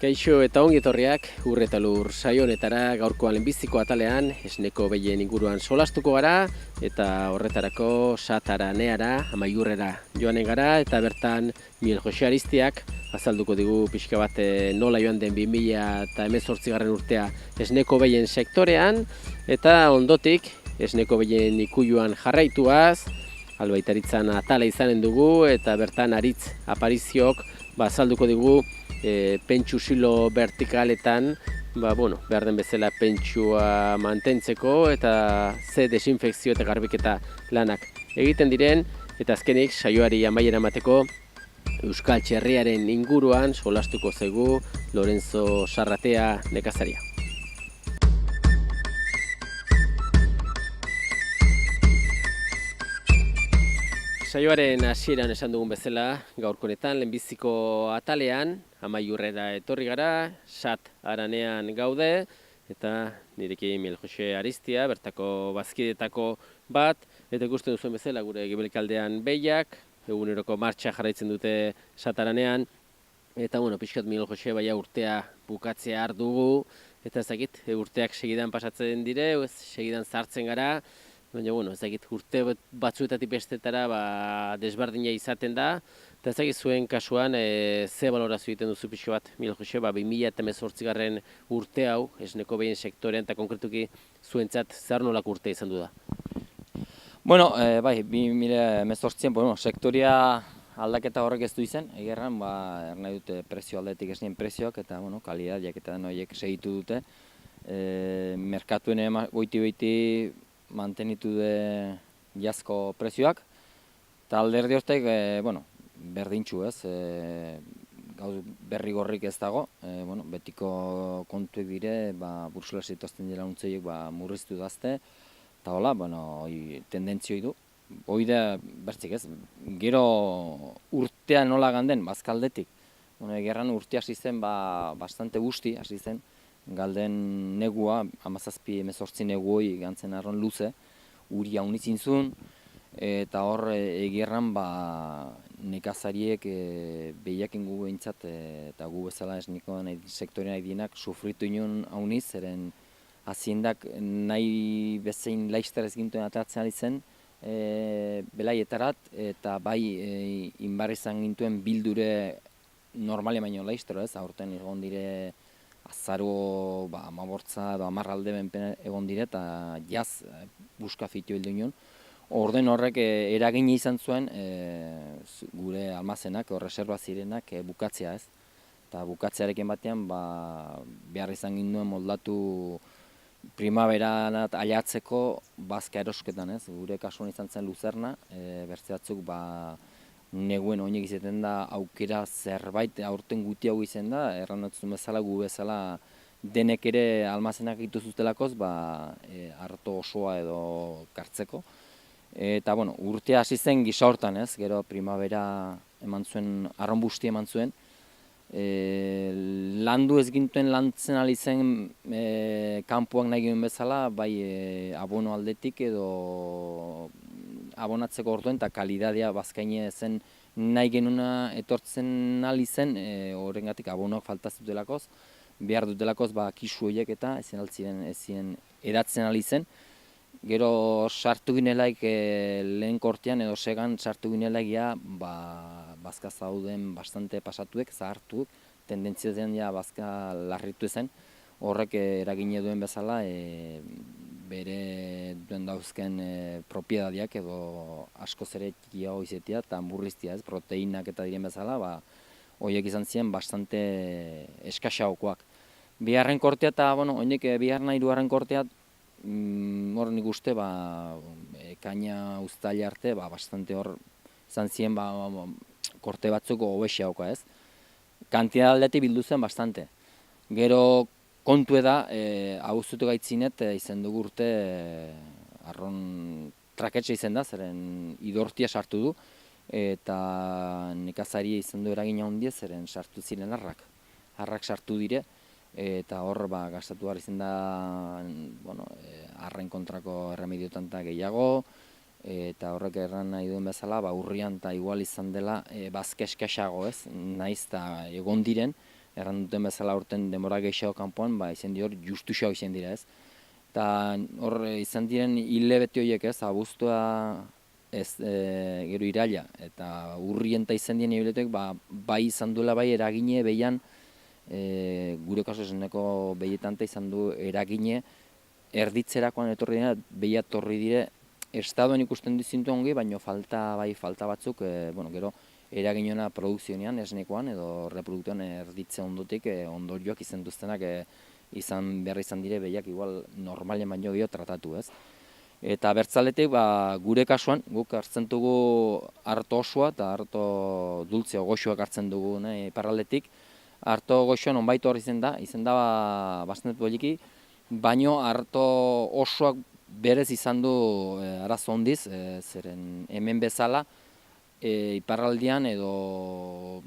Kaixo eta ongi etorriak Ur eta Lur saio honetara gaurkoan lehenbiziko atalean esneko behien inguruan solastuko gara eta horretarako Sataraneara, Amaiurrera joanen gara eta bertan Miguel Jose Aristiak azalduko digu pixka bat nola joan den 2018 urtea esneko behien sektorean eta ondotik esneko behien ikuiluan jarraituaz albaitaritzan atala izanen dugu eta bertan Aritz Apariziok azalduko digu pentsu silo vertikaletan behar den bezala pentsua mantentzeko eta ze desinfekzio eta garbiketa lanak egiten diren eta azkenik saioari amaiera emateko Euskal Txerriaren inguruan solastuko zaigu Lorenzo Sarratea nekazaria. Saioaren hasieran esan dugun bezala, gaurko honetan lehenbiziko atalean, Amaiurrera etorri gara, Sataranean gaude, eta nirekin Miguel Jose Aristia, bertako bazkidetako bat, eta ikusten duzuen bezala gure gibelkaldean behiak, eguneroko martxa jarraitzen dute Sataranean, eta pixkat Miguel Jose baina urtea bukatzea dugu, eta ezagit, urteak segidan pasatzen dire, segidan zartzen gara, baina, ezagit, urte batzuetatik bestetara desberdina izaten da, eta ezagit zuen kasuan ze balorazio egiten duzu pixo bat, Miguel Jose, 2018 urte hau, esneko behien sektorean eta konkretuki zuentzat zer nolako urte izan du da? Bueno, bai, 2018 sektoria aldaketa horrek ez du izan, egerran, nahi dute prezio aldetik esnien prezioak eta, kalidadiak eta noiek segitu dute. Merkatuen goiti mantenitu de jazko prezioak, eta alderdi hortek, berdintxu ez, gauz berri gorrik ez dago, betiko kontuek dire, Bruselas itozten dira untzeiek murriztu dazte, eta hola, tendentzioi du. Hoi da, bertzik ez, gero urtea nola ganden, bazkaldetik, gerran urtea hasi zen, bastante guzti hasi zen, galden negua, 17-18 neguoi gantzen arron luze, uri haunitzin zuen, eta hor egierran nekazariek behiaken gu behintzat, eta gu bezala esnikoan sektorean edinak sufritu inun hauniz, zeren haziendak nahi bezein laizter ez gintuen atatzen ari zen, belaietarat, eta bai inbar izan gintuen bildure normalia baino laizter ez, aurten egon dire azaro, amabortza edo amarralde benpen egon dire eta jaz buska fitio hildu nion. Orden horrek eragin izan zuen gure almazenak, reserva zirenak bukatzea ez. Eta bukatzearekin batean behar izan ginduen moldatu primaveran ailatzeko bazka erosketan ez. Gure kasuan izan zen luzerna, bertze batzuk neguen oinek izaten da aukera zerbait aurten guti hau izen da, errandatzen bezala gu bezala denek ere almazenak dituzutelakoz, harto osoa edo kartzeko. Eta urtea hasi zen gisa hortan ez, gero primavera eman zuen, arron busti eman zuen. Landu ez gintuen lantzen ali zen kanpoak nahi ginen bezala, bai abono aldetik edo abonatzeko orduen eta kalidadea bazkaine zen nahi genuna etortzen ali zen, horrengatik abonoak faltaz dutelakoz, behar dutelakoz kisu horiek eta ezin eratzen ali zen. Gero sartu ginelaik lehen kortean edo segan sartu ginelaik bazka zauden bastante pasatuek, zahartuek, tendentziazen bazka larritu zen, horrek eragine duen bezala bere duen dauzken propiedadiak edo askoz ere txikiago izetia eta murriztia ez, proteinak eta diren bezala, horiek izan ziren bastante eskaxagokoak. Biharren kortea eta, horiek biharna hirugarren kortea, hor nik uste, ekaina uztaila arte, bastante hor izan ziren korte batzuk hobesiagoka ez. Kantidad aldetik bildu zen bastante. Gero kontu da, abuztutu gaitzinet izan dugu urte arron traketxe izan da, zeren idortia sartu du, eta nekazari izan du eragina handia, zeren sartu ziren harrak sartu dire, eta hor gastatu behar izan da harren kontrako erremediotan eta gehiago, eta horrek erran nahi duen bezala, urrian eta igual izan dela bazka eskaxago ez, naiz eta egon diren, erran duten bezala urten denbora gehiago kanpoan, ba, izan hor justuxo izan dira, ez. Eta hor izan diren hilabete horiek, ez, abuztua, ez, gero iraila, eta urrien eta izan diren hilabeteek, ba, bai izan duela bai eragine behian, gure kasu esneko behietan izan du eragine, erditzerakoan etorri dira, behia torri dire, estadoan ikusten dizintu ongi, baina falta batzuk, gero eraginona produkzionean, esnekoan, edo reproduktuan erditze ondotik, ondorioak izan duztenak, izan behar izan dire, behiak igual normalen baino gehiago tratatu, ez. Eta bertzaletik, ba, gure kasuan, guk hartzen dugu arto osoa eta arto dultze goxoak hartzen dugu iparraldetik. Arto goxoan onbait hor izan da bastanez poliki, baino arto osoak berez izan du arazo hondiz, zeren hemen bezala, iparraldian edo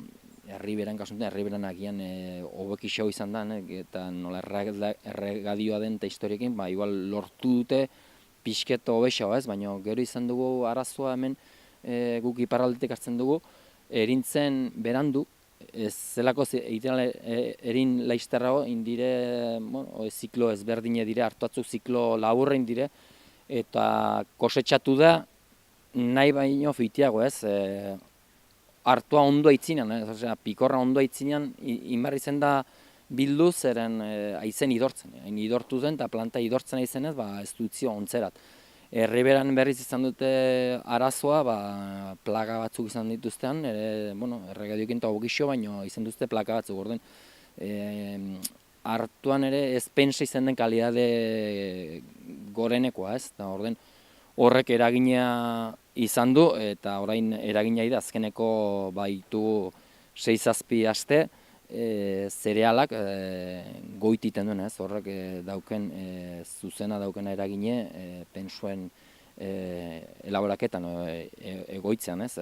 herriberan kasuntan, herriberan agian hobeki xau izan da, eta nola erregadioa den eta historiekin, ba, igual lortu dute pixket hobexau, ez, baina gero izan dugu arazoa hemen guk iparraldetik hartzen dugu, erintzen berandu, ez zelako erin laizterrago, indire, ziklo ezberdine dire, hartu ziklo laburra indire, eta kosetxatu da, nahi baino fitiago, ez, hartua ondo aitzinean, pikorra ondo aitzinean, inbarri zen da bildu zeren aizen idortzen. Idortu zen eta planta idortzen aizenez, ba, ez dutzio ontzerat. Herriberan berriz izan dute arazoa, ba, plaga batzuk izan dituztean, erregadioekin eta hogixo, baino izan duzte plaga batzuk, orden. Hartuan ere ez pentsa izan den kalidade gorenekoa, ez, eta orden horrek eragina izan du, eta orain eragina da azkeneko baitu 6-7 aste, zerealak goititen duen, ez, horrek dauken, zuzena daukena eragine, pensuen elaboraketan, egoitzean, ez,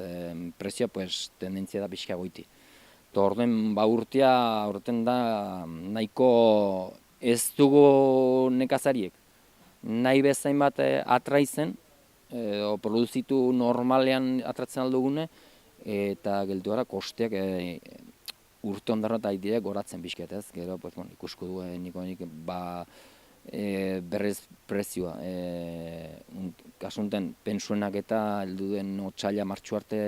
prezioa tendentzia da pixka goiti. Eta orden, ba, urten da nahiko ez dugu nekazariek, nahi bezain bat atraizen, edo produzitu normalean atratzen aldugune, eta geldu gara kosteak urte ondarra eta haitire goratzen pixket, ez? Gero, ikusko du, nik berrez prezioa. Kasunten, pensuenak eta heldu den otsaila martxu arte,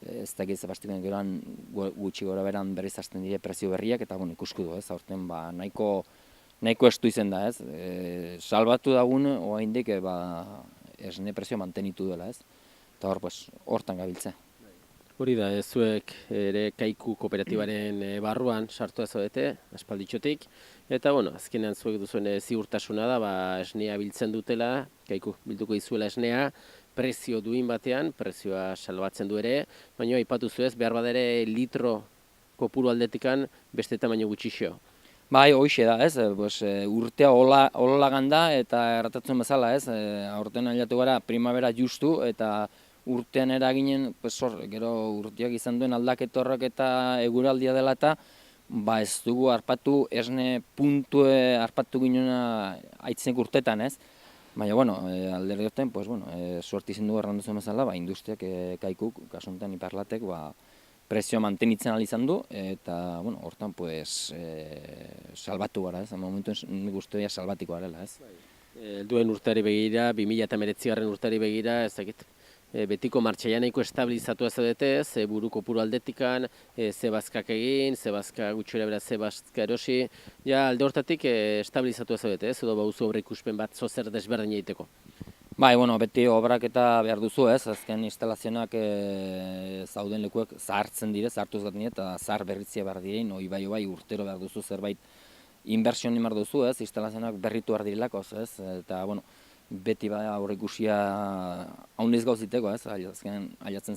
ez dakit zebastikoen geroan gutxi gora beran berriz hasten dire prezio berriak, eta ikusko du, ez? Aurten, nahiko estu izen da, ez? Salbatu dagun, oraindik esne prezio mantenitu dela, ez? Eta hortan gabiltze. Hori da, zuek ere Kaiku kooperatibaren barruan sartu zaudete, aspalditxotik. Eta, azkenean zuek duzuen ziurtasuna da, esnea biltzen dutela, Kaiku bilduko izuela esnea, prezio duin batean, prezioa salbatzen du ere, baina aipatu zuez, behar badere litro kopuru aldetikan beste tamaino gutxixo. Bai, hoxe da, ez, urtea hola ganda eta erratatzen bezala, ez, aurten ailatu gara primavera justu eta urtean eraginen, gero urteak izan duen aldaketorrak eta eguraldia dela eta ez dugu harpatu esne puntue harpatu ginena aitzenek urtetan, ez. Baina, alderdi horten, suerte izan dugu erranduzuen bezala, industriak Kaikuk, kasuntan iparlatek, prezioa mantenitzen izan du, eta, hortan, salbatu gara, ez, momentuen nik uste dira salbatiko garela, ez. Duen urteari begira, 2019 urteari begira, ez dakit, betiko martxaianaiko estabilizatu zaudete, ze buru kopuru aldetikan, ze bazkak egin, ze bazka gutxora bera, ze bazka erosi, ja alde hortatik estabilizatu zaudete, ez, edo bauzu obra ikuspen bat zozer desberdin egiteko. Bai, beti obrak eta behar duzu, ez, azken instalazionak zauden lekuek zahartzen dire, zahartuz gaten eta zahar berritzia behar direin, bai, urtero behar duzu zerbait inbertsioan behar duzu, ez, instalazionak berritu behar direlako, ez, eta, beti aurreikusia hauniz gauziteko, ez, azken ailatzen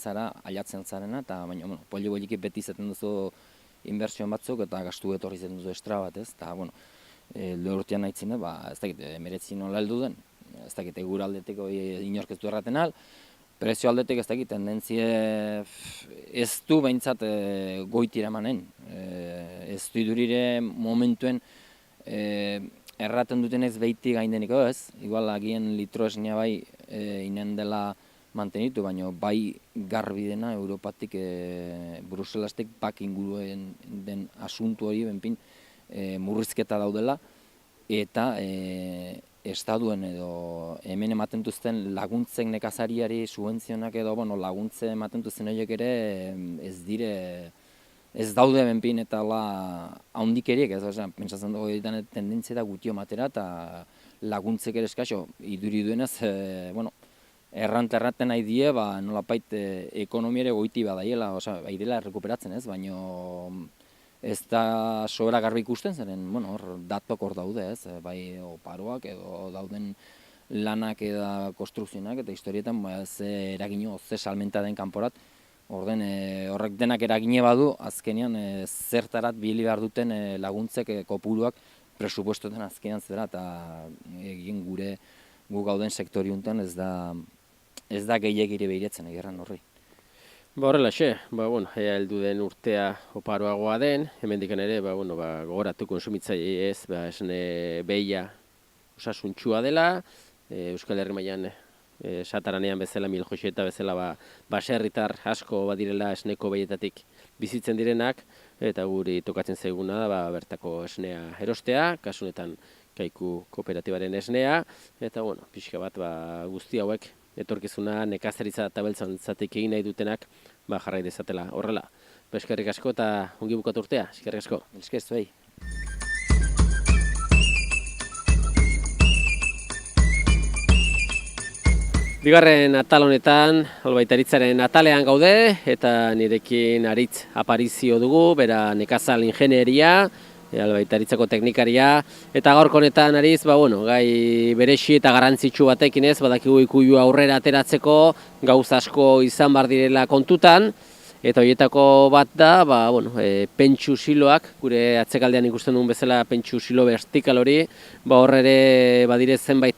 zarena, eta, poli-poliki beti izaten duzu inbertsioan batzuk, eta gastu etorri izaten duzu estra bat, ez, eta, lehurtean nahitzen, ez dakit, meretzi nola heldu den, ez dakit, egur aldetik inork ez du erraten al, prezio aldetik ez dakit, tendentzie ez du behintzat goitira emanen, ez du idurire momentuen erraten duten ez behiti gaindeniko, ez, igual agien litro esnea bai inen dela mantenitu, baina bai garbi dena Europatik, Bruselastik bak inguruen den asuntu hori benpin murrizketa daudela, eta estaduen edo hemen ematen duzten laguntzen nekazariari subentzionak edo laguntze ematen duzten horiek ere ez daude benpin eta haundikeriek, pentsatzen dugu ditan tendentzia da gutio matera eta laguntzek ere eskaxo, iduri duenez, erranten nahi die, nolapait ekonomiare goiti badaiela, bai dela rekuperatzen ez, baina ez da sobera garbi ikusten, zeren, datok hor daude ez, bai oparoak edo dauden lanak eta konstrukzionak eta historietan ze eragino, ze salmenta den kanporat, horrek denak eragine badu, azkenean zertarat bili behar duten laguntzek kopuruak presupuestoetan azkenean zera, eta egin gu gauden sektori honetan ez da gehiagire behiratzen egerran horri. Horrelaxe, ea heldu den urtea oparoagoa den, hemendikan ere, gogoratu konsumitzaile ez, esne behia osasuntxua dela, Euskal Herri mailan sataranean bezala, Miljoxeta bezala, baserritar asko badirela esneko behietatik bizitzen direnak, eta guri tokatzen zaiguna da bertako esnea erostea, kasunetan Kaiku kooperatibaren esnea, eta pixka bat guzti hauek etorkizuna nekazaritza eta beltzantzatik egin nahi dutenak jarrai dezatela horrela. Eskerrik asko eta ongi bukatu urtea, eskerrik asko. Esker zuei. Bigarren atal honetan, albaitaritzaren atalean gaude, eta nirekin Aritz aparizio dugu, bera nekazal ingenieria, albaitaritzako teknikaria, eta gaurko honetan Aritz, gai beresi eta garrantzitsu batekin ez, badakigu ikuilua aurrera ateratzeko, gauz asko izan bar direla kontutan, eta horietako bat da, pentsu siloak, gure atzekaldean ikusten duen bezala pentsu silo vertikal hori, hor ere badire zenbait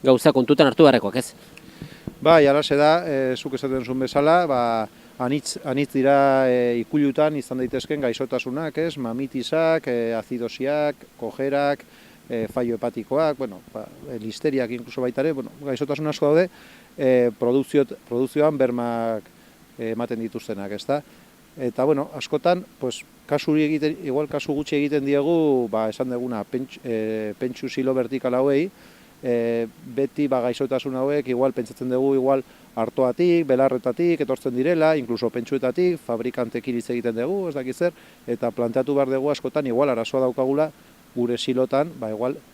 gauza kontutan hartu beharrekoak ez. Bai, alaxe da, zuk esaten zuen bezala, anitz dira ikuilutan izan daitezken gaixotasunak, ez? Mamitizak, azidosiak, kojerak, fallo hepatikoak, listeriak inkluso baita ere, gaixotasun asko daude, produkzioan bermak ematen dituztenak, ezta? Eta, askotan, kasu gutxi egiten diegu, esan deguna, pentsu silo vertikal hauei, beti gaixotasun hauek, pentsatzen dugu, artoatik, belarretatik, etortzen direla, inkluso pentsuetatik, fabrikantekin hitz egiten dugu, ez dakit zer, eta planteatu behar dugu askotan, arazoa daukagula, gure silotan,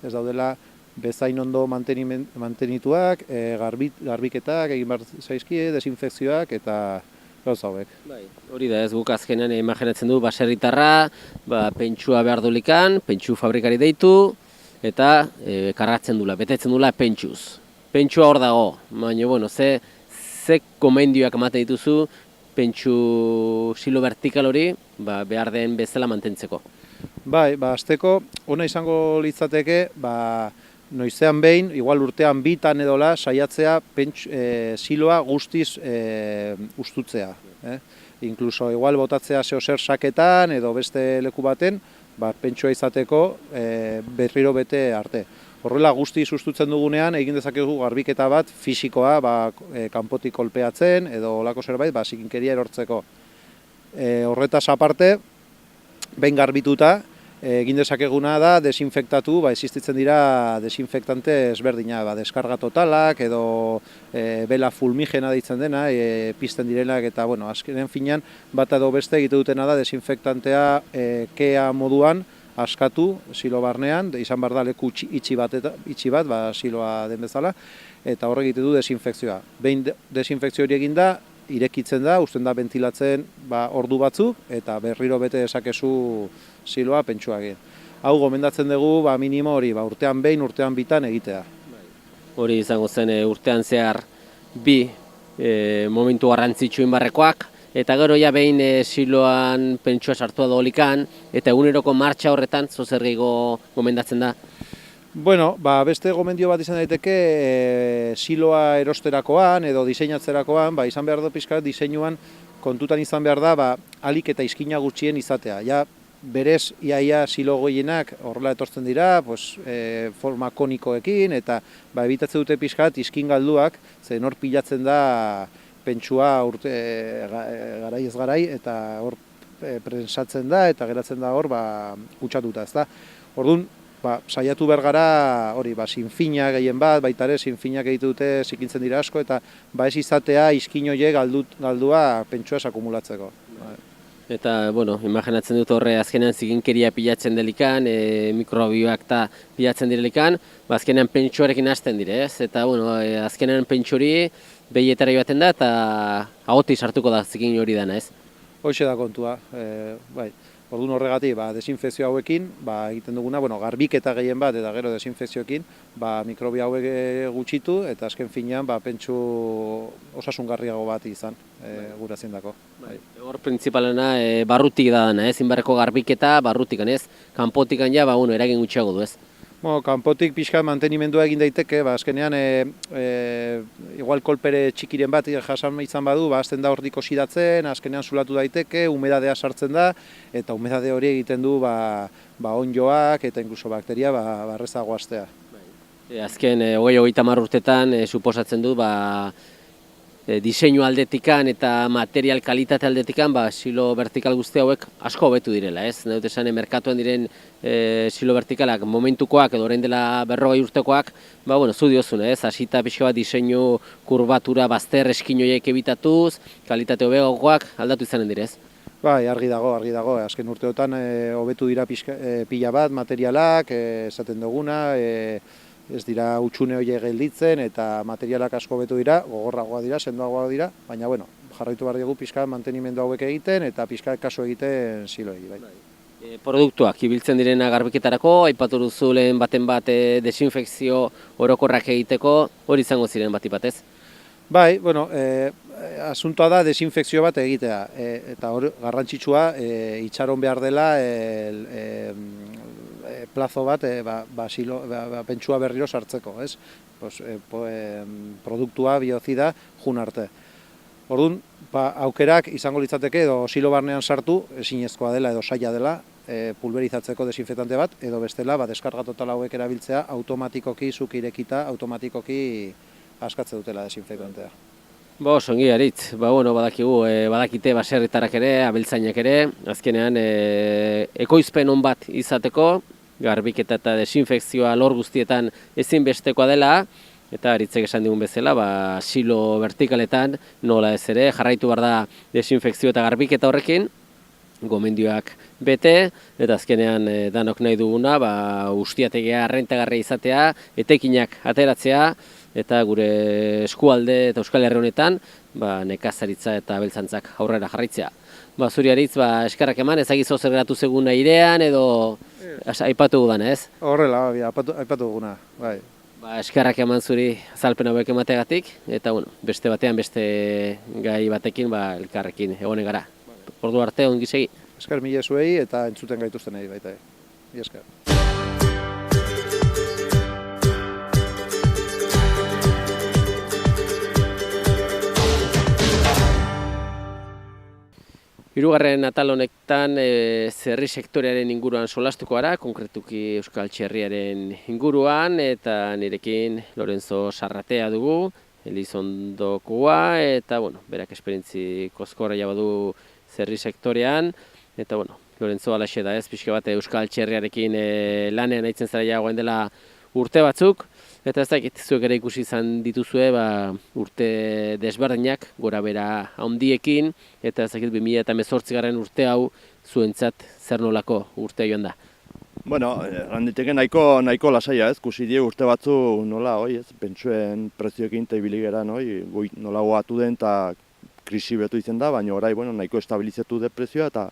ez daudela bezain ondo mantenituak, garbiketak, egin behar zaizkie, desinfekzioak, eta gauza hauek. Hori da ez, guk azkenean imaginatzen du, baserritarra, pentsua behar dulikan, pentsu fabrikari deitu, eta kargatzen dula, betetzen dula pentsuz. Pentsua hor dago, baina, ze komendioak ematen dituzu pentsu silo vertikal hori behar den bezala mantentzeko. Bai, azteko, ona izango litzateke, noizean behin, igual urtean bitan edola, saiatzea siloa guztiz ustutzea. Inkluso, igual botatzea zeozer saketan edo beste leku baten, pentsua izateko berriro bete arte. Horrela guzti sustutzen dugunean, egin dezakegu garbiketa bat fisikoa, kanpotik kolpeatzen edo olako zerbait, zikinkeria erortzeko. Horretaz aparte, behin garbituta, egin dezakeguna da desinfektatu, existitzen dira desinfektante ezberdina, deskarga totalak edo bela fulmigena deitzen dena, pizten direnak eta, azkenen finean, bat edo beste egite dutena da desinfektantea kea moduan, askatu silo barnean, izan behar da leku itxi bat, siloa den bezala, eta horrek egite du desinfekzioa. Behin desinfekzio hori egin da, irekitzen da, usten da ventilatzen ordu batzuk, eta berriro bete dezakezu siloa pentsua egin. Hau gomendatzen dugu minimo hori, urtean behin, urtean bitan egitea. Hori izango zen urtean zehar bi momentu garrantzitsuin barrekoak, eta gero behin siloan pentsua sartua dolikan, eta eguneroko martxa horretan, zer gehiago gomendatzen da? Beste gomendio bat izan daiteke siloa erosterakoan edo diseinatzerakoan, izan behar da pixka diseinuan kontutan izan behar da, alik eta izkina gutxien izatea. berez iaia silo gehienak horrela etortzen dira, pues, forma konikoekin, eta ba, ebitatze dute pixkat iskin galduak, zen hor pilatzen da pentsua urte garai ez garai, eta hor prensatzen da, eta geratzen da hor kutsatuta, ezta. Orduan, saiatu behar gara, hori, sinfina gehien bat, baita ere, sinfinak egite dute zikintzen dira asko, eta ez izatea iskin horiek galdua pentsua akumulatzeko. Eta, bueno, imaginatzen dut horre azkenean zikinkeria pilatzen delikan, mikrobioak eta pilatzen direlikan, azkenean pentsuarekin hasten dire, ez? Eta, bueno, azkenean pentsuri behietara joaten da, eta agoti sartuko da zikin hori dana, ez? Hoxe da kontua, bai. Orduan horregatik, desinfekzio hauekin, egiten duguna, garbiketa gehien bat eta gero desinfekzioekin, mikrobio hauek gutxitu eta azken finean pentsu osasungarriago bat izan gura zindako. Hor printzipalena barrutik da dana, ezin barreko garbiketa barrutikan, ez? Kanpotikan ja, eragin gutxiago du, ez? Kanpotik pixka mantenimendua egin daiteke, azkenean igual kolpere txikiren bat jasan izan badu, azten da hortik osidatzen, azkenean zulatu daiteke, humedadea sartzen da, eta humedade hori egiten du onjoak eta inkluso bakteria barrezago hastea. Azken 20-30 urtetan suposatzen du diseinu aldetikan eta material kalitate aldetikan silo vertikal guzti hauek asko hobetu direla, ez? Nahi dut esan, merkatuan diren silo vertikalak momentukoak edo orain dela 40 urtekoak, zu diozun, ez? Hasita pixka bat diseinu kurbatura bazter eskin horiek ebitatuz, kalitate hobeagoak aldatu izanen direz. Bai, argi dago. Azken urteotan hobetu dira pila bat materialak, esaten duguna, ez dira hutsune horiek gelditzen eta materialak asko hobetu dira, gogorragoa dira, sendoagoa dira, baina jarraitu behar dugu pixka mantenimendu hauek egiten eta pixka kasu egiten siloei. Bai. Produktuak ibiltzen direna garbiketarako, aipatu duzu lehen baten bat desinfekzio orokorrak egiteko, hori izango ziren bat ipatez? Bai, asuntoa da desinfekzio bat egitea, eta hor garrantzitsua itxaron behar dela plazo bat pentsua berriro sartzeko, ez? Produktua, biozida, jun arte. Orduan, aukerak izango litzateke edo silo barnean sartu, ezinezkoa dela edo saia dela, pulverizatzeko desinfektante bat, edo bestela, deskarga total hauek erabiltzea, automatikoki, zuk irekita, automatikoki askatze dutela desinfektantea. Ongi aritz, badakite baserritarrak ere, abeltzainak ere, azkenean ekoizpen on bat izateko, garbiketa eta desinfekzioa lor guztietan ezinbestekoa dela, eta aritzek esan digun bezala, silo vertikaletan nola ez ere, jarraitu behar da desinfekzio eta garbiketa horrekin, gomendioak bete, eta azkenean danok nahi duguna, ustiategia rentagarria izatea, etekinak ateratzea, eta gure eskualde eta Euskal Herri honetan nekazaritza eta abeltzantzak aurrera jarraitzea. Zuri aritz, eskerrak eman, ezagizu zer geratu zegoen airean edo aipatu dudan, ez? Horrela, aipatu duguna, bai. Eskerrak eman zuri azalpen hauek emateagatik, eta beste batean beste gai batekin elkarrekin egonen gara. Ordu arte ongi segi. Esker mila zuei eta entzuten gaituztenei baita. Esker. Hirugarren atal honetan zerri sektorearen inguruan solastuko gara, konkretuki Euskal Txerriaren inguruan, eta nirekin Lorenzo Sarratea dugu, Elizondokoa, eta berak esperientzi koskorra badu zerri sektorean, eta Lorenzo alaxe da ez, pixka bat Euskal Txerriarekin lanean aitzen zara jagoen dela urte batzuk, eta ez dakit, zuek ere ikusi izan dituzue urte desberdinak, gora bera handiekin, eta ez dakit 2018 urte hau zuentzat zer nolako urte joan da. Handiteke nahiko lasaia ez, kusi die urte batzu nola, pentsuen prezioekin eta ibili gara, nola goatu den eta krisi betu izan da, baina orai nahiko estabilizatu de prezioa eta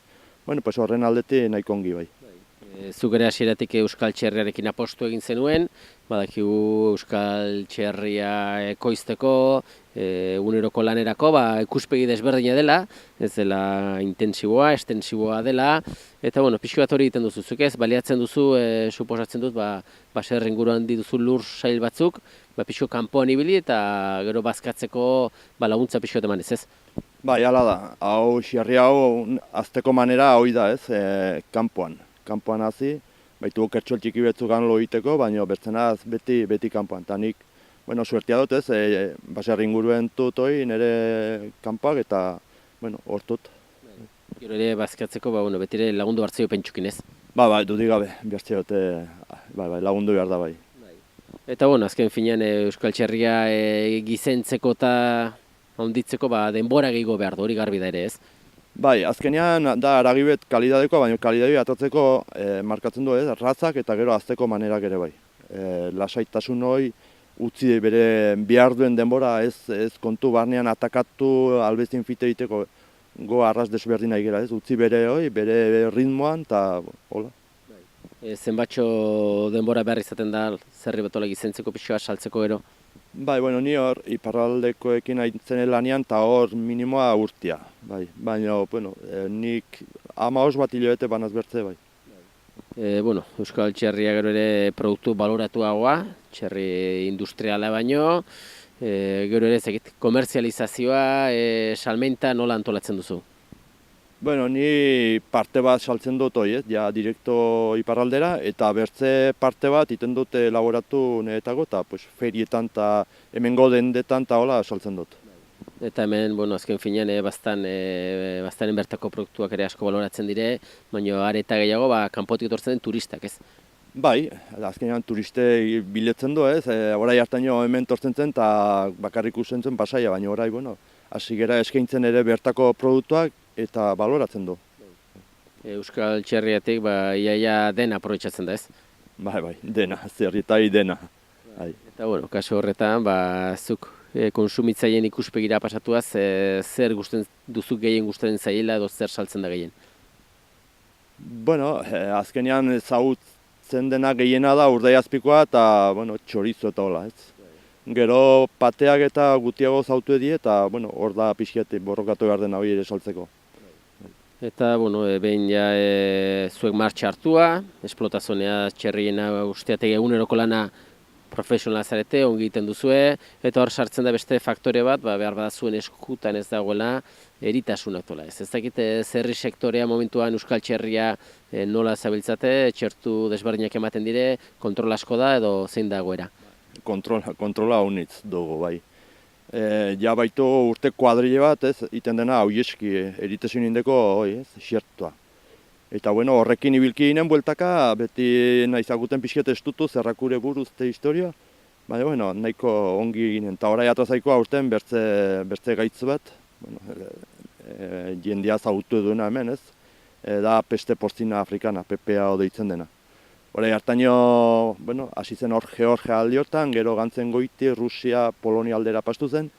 horren aldete nahiko ongi bai. Zuk ere hasieratik Euskal Txerriarekin apostu egin zenuen, badakigu Euskal Txerria ekoizteko, eguneroko lanerako, ikuspegi desberdina dela, ez dela intensiboa, estensiboa dela, eta pixka bat hori egiten duzu, zuk ez, baliatzen duzu, suposatzen dut, baserri inguruan dituzu lur sail batzuk, pixka kanpoan ibili eta gero bazkatzeko laguntza pixka bat emanez, ez? Bai, hala da. Hau, xerri hau, azteko manera hoi da, ez, kanpoan. Kanpoan hasi, baitu kertxol txiki betzukan lo egiteko, baina bertzenaz beti kanpoan. Ta nik, bueno, suertia dut, ez, baserri inguruen dut hoi, nire kanpoak, eta, bueno, hortut. Gero ere bazkatzeko, beti ere lagundu hartzeo pentsukin ez. Bai, dudik gabe, behar dute, lagundu behar da bai. Eta azken finean Euskal Txerria gizentzeko eta handitzeko denbora gehiago behar du, hori garbi da ere ez. Bai, azkenean da aragibet kalidadeko, baina kalidadi atatzeko markatzen du ez, ratzak eta gero azteko manerak ere bai. Lasaitasun hori utzi bere behar duen denbora ez kontu barnean atakatu albezin fite egiteko go arraz desberdin nahi gera ez, utzi bere ritmoan eta hola. Zenbatxo denbora behar izaten da zerri betola gizentzeko pixoa saltzeko gero? Bai, ni hor iparraldekoekin aitzen lanean eta hor minimoa urtia. Bai, baina, nik 15 bat hilabete banaz bertze bai. Euskal Txerria gero ere produktu baloratuagoa, txerri industriala baino, gero ere zekit, komerzializazioa, salmenta nola antolatzen duzu? Ni parte bat saltzen dut hoi, ja direkto iparraldera, eta bertze parte bat iten dut elaboratu niretako, eta ferietan eta hemengo dendetan eta hola saltzen dut. Eta hemen, azken finean, baztanen bertako produktuak ere asko baloratzen dire, baina areta gehiago, kanpotik etortzen den turistak, ez? Bai, azkenean turiste biletzen du, ez? Horai hartaino hemen tortzen zen eta bakarrik usen zen Pasaia, baina horai, hasi gera eskaintzen ere bertako produktuak eta baloratzen du. Euskal Txerriatik, iaia dena aprobetxatzen da, ez? Bai, dena, zerritai dena. Eta, kasu horretan, zuk konsumitzaien ikuspegira pasatuaz, zer gusten duzu gehien gustatzen zaiela edo zer saltzen da gehien? Azkenean ezagutzen dena gehiena da urdaiazpikoa eta, txorizo eta hola, ez? Gero pateak eta gutiago zautu edie eta, hor da pixkiat borrokatu behar dena hori ere saltzeko. Eta, behin zuek martxa hartua, esplotazionea txerriena usteategi eguneroko lana profesionala zarete, ongi egiten duzue, eta hor sartzen da beste faktore bat, behar bada zuen eskutan ez dagoela eritasunak tola ez. Ez dakit zerri sektorea momentuan Euskal Txerria nola zabiltzate, txertu desberdinak ematen dire, kontrol asko da edo zein dagoera? Kontrola honitz dugu, bai. Ja baitu urte kuadrile bat, ez, iten dena hau eski, eritesun indeko, xertua. Eta horrekin ibilki ginen bueltaka, beti nahizaguten pixket estutu, zerrakure buruzte historia. Baina, nahiko ongi ginen. Eta horai atazaikoa urten bertze gaitz bat, jendia zautu duena hemen, ez? Da peste porcina afrikana, PPA deitzen dena. Horai hartaino, hasi zen hor Georgia aldi hortan, gero gantzen goiti, Rusia, Polonia aldera pastu zen.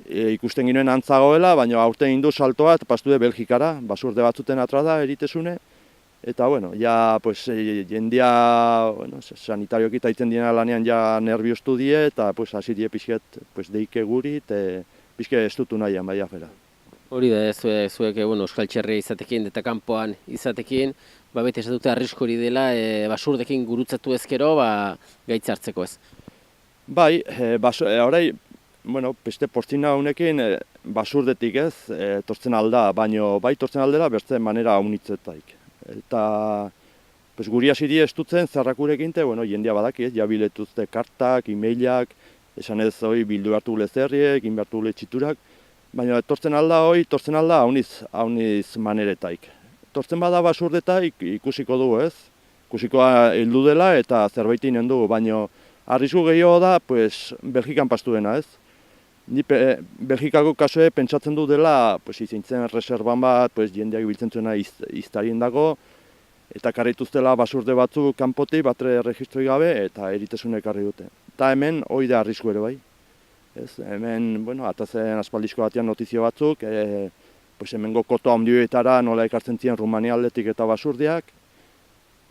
Ikusten ginen antzagoela, baina aurten indu salto bat, pastu de Belgikara, basurde batzuten atrada eritesune. Eta, jendia sanitarioki taitzen diena lanean ja nerviostu die, eta hasi die pixket deike guri, eta pixke estutu nahian bai afera. Hori da, zuek Euskal Txerria izatekin eta kanpoan izatekin, beti esatute arrisku hori dela, basurdekin gurutzatu ezkero, gaitz hartzeko ez. Bai, horai, beste portzina honekin basurdetik ez, tortzen alda, baina bai tortzen aldera bertzen manera haunitzetaik. Eta guri hasi die estutzen zerrakurekin, jendia badaki ez, jabiletuzte kartak, e-mailak, esan ez bildu hartu gule zerriek, egin hartu gule txiturak, baina tortzen alda hauniz maneretaik. Tortzen bada basurdetaik ikusiko dugu ez, ikusikoa heldu dela eta zerbait inen dugu, baina arrisku gehiago da, Belgikan pastu dena ez. Ni Belgikako kasue pentsatzen du dela, izintzen reserban bat, jendeak biltzen zuena iztarien dago, eta karrituztela basurde batzu kanpoti, batre registroi gabe, eta eritesune ekarri dute. Eta hemen, hori da arrisku ere bai. Hemen, atazen aspaldizko batean notizio batzuk, hemengo koto handioetara nola ekartzen ziren Rumania aldetik eta basurdiak.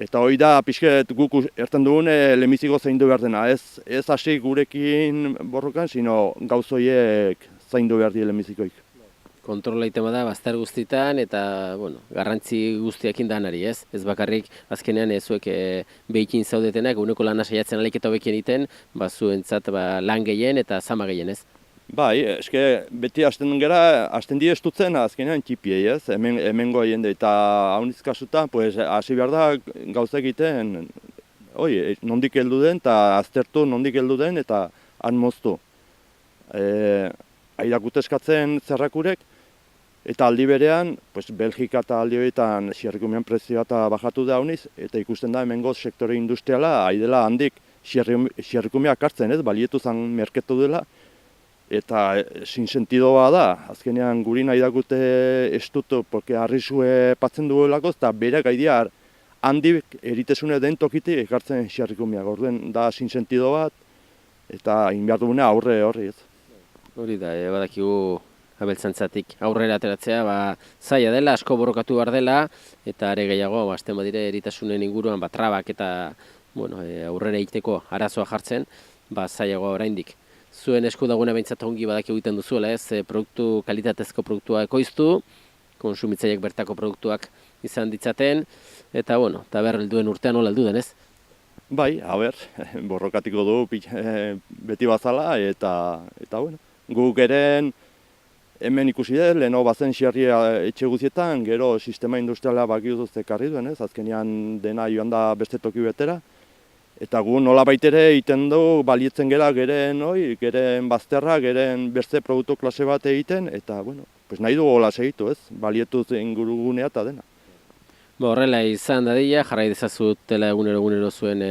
Eta hori da, pixket guk erten dugun lehenbiziko zaindu behar dena. Ez hasi gurekin borrokan, sino gauzoiek zaindu behar die lehenbizikoik. Kontrola itema da, bazter guztitan eta garrantzi guztiakin danari, ez? Ez bakarrik, azkenean zuek behikin zaudetenak, uneko lana saiatzen alik eta hobekien iten, zuentzat lan gehien eta zama gehien, ez? Bai, eske beti hasten die estutzen azkenean txipiei, ez? Hemengo jende eta hauniz kasutan, pues hasi behar da gauza egiten, nondik heldu den eta aztertu nondik heldu den eta han moztu. Airakut eskatzen zerrakurek eta aldi berean, pues Belgika eta aldi horietan xerrikumean prezioa eta bajatu da hauniz, eta ikusten da hemengo sektore industriala aidela handik xerrikumeak hartzen, ez? Balietu zan merketu dela. Eta sin sentidoa da, azkenean guri nahi dakute estutu, porque arrisue patzen duelako, eta bere gaidia handik eritesune den tokitik ekartzen xerrikumeak. Orduen da sin sentido bat, eta inbiar duguna aurre horri ez. Hori da, badakigu abeltzantzatik aurrera ateratzea, zaila dela, asko borrokatu behar dela, eta are gehiago, azten badire eritasunen inguruan, trabak eta aurrera egiteko arazoa jartzen, zailagoa oraindik. Zuen esku daguna behintzat ongi badak egiten duzuela, ez? Produktu, kalitatezko produktua ekoiztu, konsumitzaileek bertako produktuak izan ditzaten, eta helduen urtean hola heldu den, ez? Bai, borrokatiko du beti bazala, eta guk eren hemen ikusi dut, leheno bazen xerria etxe guzietan, gero sistema industriala baki duz ekarri duen, ez? Azkenean dena joan da beste toki betera. Eta gu nola baitere egiten dugu balietzen gera geren bazterra, geren beste produktu klase bat egiten, eta nahi dugu hola segitu, ez? Balietuz ingurugunea eta dena. Horrela izan dadila, jarrai dezazutela egunero zuen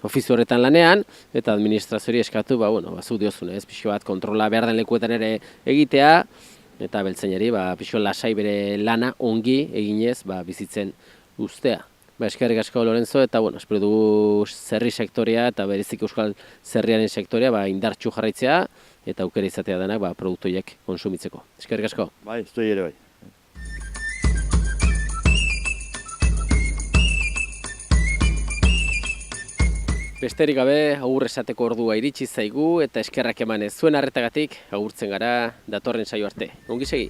ofizio horretan lanean, eta administraziori eskatu, zu diozune, ez? Pixo bat kontrola behar den lekuetan ere egitea, eta beltzainari, pixo lasai bere lana ongi eginez bizitzen ustea. Eskerrik asko Lorenzo, eta espero dugu zerri sektorea eta berezik euskal zerriaren sektorea indartsu jarraitzea eta aukera izatea denak produktoiek konsumitzeko. Eskerrik asko. Bai, zoi ere bai. Besterik gabe, agur esateko ordua iritsi zaigu eta eskerrak emanez zuen arretagatik agurtzen gara datorren saio arte. Ongi segi.